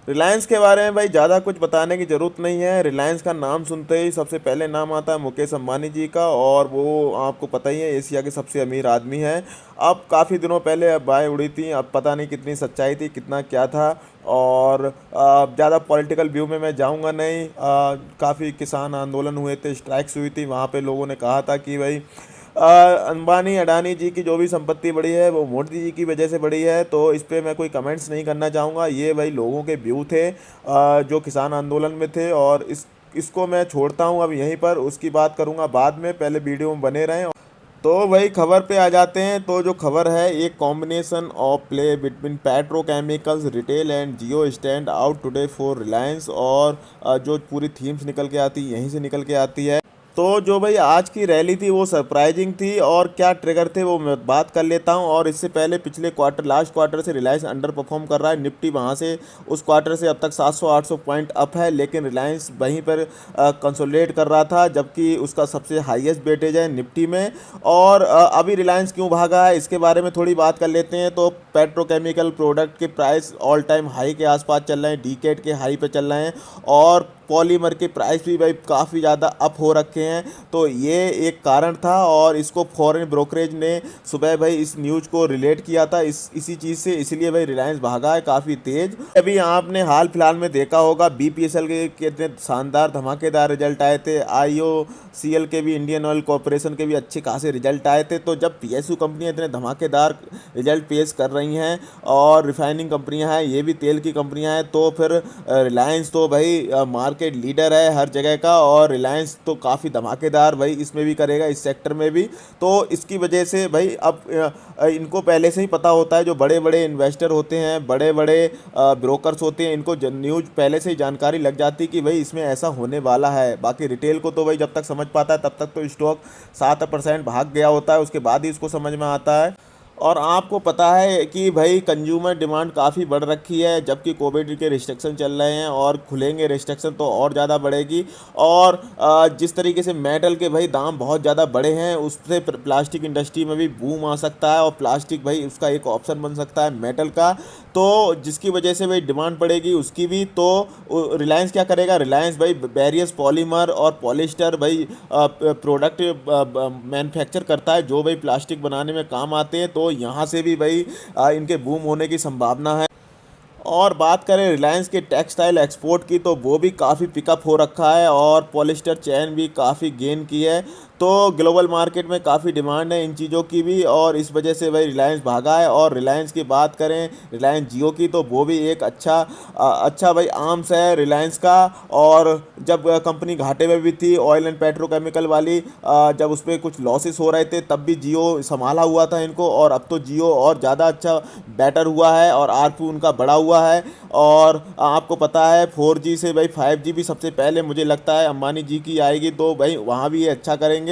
रिलायंस के बारे में भाई ज़्यादा कुछ बताने की ज़रूरत नहीं है। रिलायंस का नाम सुनते ही सबसे पहले नाम आता है मुकेश अंबानी जी का, और वो आपको पता ही है एशिया के सबसे अमीर आदमी हैं। अब काफ़ी दिनों पहले अब बातें उड़ी थी, अब पता नहीं कितनी सच्चाई थी कितना क्या था। और ज़्यादा पॉलिटिकल व्यू में मैं जाऊंगा नहीं। काफ़ी किसान आंदोलन हुए थे, स्ट्राइक्स हुई थी, वहाँ पे लोगों ने कहा था कि भाई अंबानी अडानी जी की जो भी संपत्ति बढ़ी है वो मोदी जी की वजह से बढ़ी है। तो इस पे मैं कोई कमेंट्स नहीं करना चाहूँगा। ये भाई लोगों के व्यू थे जो किसान आंदोलन में थे, और इसको मैं छोड़ता हूँ अब यहीं पर, उसकी बात करूँगा बाद में, पहले वीडियो में बने रहें। तो वही खबर पे आ जाते हैं। तो जो खबर है, एक combination of play between petrochemicals retail and Jio stand out today for Reliance. और जो पूरी थीम्स निकल के आती है यहीं से निकल के आती है। तो जो भाई आज की रैली थी वो सरप्राइजिंग थी, और क्या ट्रिगर थे वो मैं बात कर लेता हूँ। और इससे पहले पिछले क्वार्टर, लास्ट क्वार्टर से रिलायंस अंडर परफॉर्म कर रहा है। निफ्टी वहाँ से उस क्वार्टर से अब तक 700-800 पॉइंट अप है, लेकिन रिलायंस वहीं पर कंसोलिडेट कर रहा था, जबकि उसका सबसे हाईएस्ट वेटेज है निफ्टी में। और अभी रिलायंस क्यों भागा है इसके बारे में थोड़ी बात कर लेते हैं। तो पेट्रोकेमिकल प्रोडक्ट के प्राइस ऑल टाइम हाई के आसपास चल रहे हैं, डीकेड के हाई पे चल रहे हैं, और पॉलीमर के प्राइस भी भाई काफ़ी ज़्यादा अप हो रखे हैं। तो ये एक कारण था, और इसको फॉरेन ब्रोकरेज ने सुबह भाई इस न्यूज़ को रिलेट किया था इसी चीज़ से, इसलिए भाई रिलायंस भागा है काफ़ी तेज़। अभी आपने हाल फिलहाल में देखा होगा बीपीएसएल के कितने शानदार धमाकेदार रिजल्ट आए थे, आईओसीएल के भी, इंडियन ऑयल कॉरपोरेशन के भी अच्छे खासे रिजल्ट आए थे। तो जब पीएसयू कंपनियां इतने धमाकेदार रिजल्ट पेश कर रही हैं, और रिफाइनिंग कंपनियां हैं, ये भी तेल की कंपनियां हैं, तो फिर रिलायंस तो भाई मार्केट लीडर है हर जगह का, और रिलायंस तो काफ़ी धमाकेदार भाई इसमें भी करेगा, इस सेक्टर में भी। तो इसकी वजह से भाई अब इनको पहले से ही पता होता है, जो बड़े बड़े इन्वेस्टर होते हैं, बड़े बड़े ब्रोकर्स होते हैं, इनको न्यूज़ पहले से ही जानकारी लग जाती है कि भाई इसमें ऐसा होने वाला है। बाकी रिटेल को तो भाई जब तक समझ पाता है तब तक तो स्टॉक 7% भाग गया होता है, उसके बाद ही इसको समझ में आता है। और आपको पता है कि भाई कंज्यूमर डिमांड काफ़ी बढ़ रखी है, जबकि कोविड के रिस्ट्रिक्शन चल रहे हैं, और खुलेंगे रिस्ट्रिक्शन तो और ज़्यादा बढ़ेगी। और जिस तरीके से मेटल के भाई दाम बहुत ज़्यादा बढ़े हैं, उससे प्लास्टिक इंडस्ट्री में भी बूम आ सकता है, और प्लास्टिक भाई उसका एक ऑप्शन बन सकता है मेटल का। तो जिसकी वजह से भाई डिमांड बढ़ेगी उसकी भी। तो रिलायंस क्या करेगा, रिलायंस भाई वेरियस पॉलीमर और पॉलिस्टर भाई प्रोडक्ट मैन्युफैक्चर करता है, जो भाई प्लास्टिक बनाने में काम आते हैं। तो यहाँ से भी भाई इनके बूम होने की संभावना है। और बात करें रिलायंस के टेक्सटाइल एक्सपोर्ट की, तो वो भी काफ़ी पिकअप हो रखा है, और पॉलिस्टर चैन भी काफ़ी गेन की है। तो ग्लोबल मार्केट में काफ़ी डिमांड है इन चीज़ों की भी, और इस वजह से भाई रिलायंस भागा है। और रिलायंस की बात करें, रिलायंस जियो की, तो वो भी एक अच्छा भाई आर्म्स है रिलायंस का। और जब कंपनी घाटे में भी थी, ऑयल एंड पेट्रोकेमिकल वाली, जब उस पर कुछ लॉसेस हो रहे थे, तब भी जियो संभाला हुआ था इनको। और अब तो जियो और ज़्यादा अच्छा बेटर हुआ है, और आरपी उनका बढ़ा हुआ है। और आपको पता है 4G से भाई 5G भी सबसे पहले मुझे लगता है अंबानी जी की आएगी, तो भाई वहाँ भी ये अच्छा करेंगे।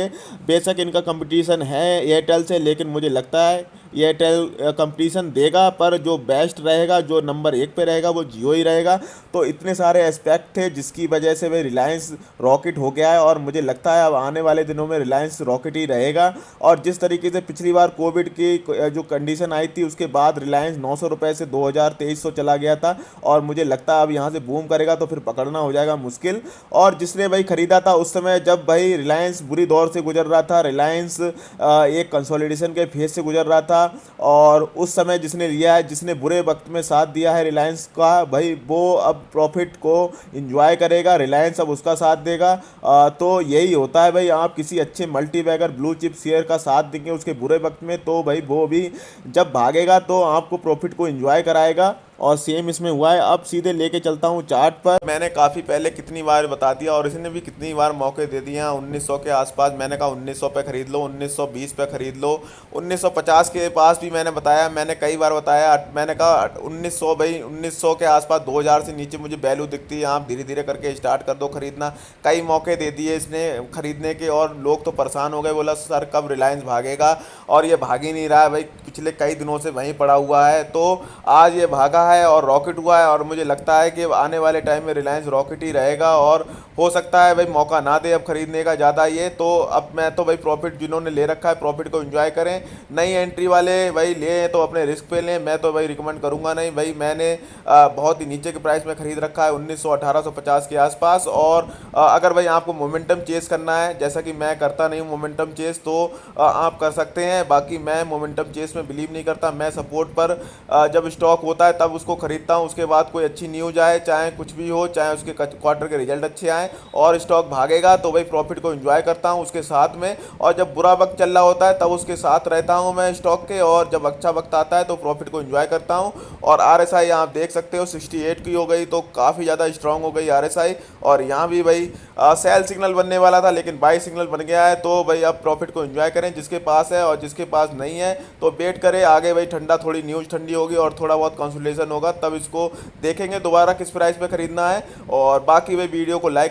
बेशक इनका कंपटीशन है एयरटेल से, लेकिन मुझे लगता है एयरटेल कंपटीशन देगा, पर जो बेस्ट रहेगा, जो नंबर 1 पे रहेगा, वो जियो ही रहेगा। तो इतने सारे एस्पेक्ट थे जिसकी वजह से भाई रिलायंस रॉकेट हो गया है, और मुझे लगता है अब आने वाले दिनों में रिलायंस रॉकेट ही रहेगा। और जिस तरीके से पिछली बार कोविड की जो कंडीशन आई थी, उसके बाद रिलायंस 900 रुपये से 2000-2300 चला गया था, और मुझे लगता है अब यहाँ से बूम करेगा तो फिर पकड़ना हो जाएगा मुश्किल। और जिसने भाई खरीदा था उस समय, जब भाई रिलायंस बुरी दौर से गुजर रहा था, रिलायंस एक कंसोलिडेशन के फेज से गुजर रहा था, और उस समय जिसने लिया है, जिसने बुरे वक्त में साथ दिया है रिलायंस का, भाई वो अब प्रॉफिट को इंजॉय करेगा, रिलायंस अब उसका साथ देगा। तो यही होता है भाई, आप किसी अच्छे multibagger blue chip share का साथ देंगे उसके बुरे वक्त में, तो भाई वो भी जब भागेगा तो आपको प्रॉफिट को इंजॉय कराएगा। और सेम इसमें हुआ है। अब सीधे लेके चलता हूँ चार्ट पर। मैंने काफ़ी पहले कितनी बार बता दिया, और इसने भी कितनी बार मौके दे दिए हैं 1900 के आसपास। मैंने कहा 1900 पे खरीद लो, 1920 पे खरीद लो, 1950 के पास भी मैंने बताया, मैंने कई बार बताया। मैंने कहा 1900 भाई, 1900 के आसपास 2000 से नीचे मुझे वैल्यू दिखती है, आप धीरे धीरे करके स्टार्ट कर दो खरीदना। कई मौके दे दिए इसने खरीदने के, और लोग तो परेशान हो गए, बोला सर कब रिलायंस भागेगा, और ये भाग ही नहीं रहा है भाई, पिछले कई दिनों से वहीं पड़ा हुआ है। तो आज ये भागा है, है और रॉकेट हुआ है, और मुझे लगता है कि आने वाले टाइम में रिलायंस रॉकेट ही रहेगा। और हो सकता है भाई मौका ना दे अब खरीदने का ज़्यादा ये, तो अब मैं तो भाई प्रॉफिट जिन्होंने ले रखा है प्रॉफिट को एंजॉय करें। नई एंट्री वाले भाई ले तो अपने रिस्क पे लें, मैं तो भाई रिकमेंड करूंगा नहीं भाई। मैंने बहुत ही नीचे के प्राइस में खरीद रखा है 1900-1850 के आसपास। और अगर भाई आपको मोमेंटम चेस करना है, जैसा कि मैं करता नहीं हूँ मोमेंटम चेस, तो आप कर सकते हैं। बाकी मैं मोमेंटम चेस में बिलीव नहीं करता। मैं सपोर्ट पर जब स्टॉक होता है तब उसको खरीदता हूँ, उसके बाद कोई अच्छी न्यूज आए, चाहे कुछ भी हो, चाहे उसके क्वार्टर के रिजल्ट अच्छे आए और स्टॉक भागेगा, तो भाई प्रॉफिट को एंजॉय करता हूँ उसके साथ में। और जब बुरा वक्त चल रहा होता है तब उसके साथ रहता हूँ मैं स्टॉक के, और जब अच्छा वक्त आता है तो प्रॉफिट को एंजॉय करता हूँ। और आरएसआई आप देख सकते हो 68 की हो गई, तो काफ़ी ज़्यादा स्ट्रांग हो गई आरएसआई। और यहाँ भी भाई सेल सिग्नल बनने वाला था लेकिन बाई सिग्नल बन गया है। तो भाई अब प्रॉफिट को एंजॉय करें जिसके पास है, और जिसके पास नहीं है तो वेट करें आगे भाई, ठंडा थोड़ी न्यूज़ ठंडी होगी और थोड़ा बहुत कंसोलिडेशन होगा, तब इसको देखेंगे दोबारा किस प्राइस पे खरीदना है। और बाकी भाई वीडियो को लाइक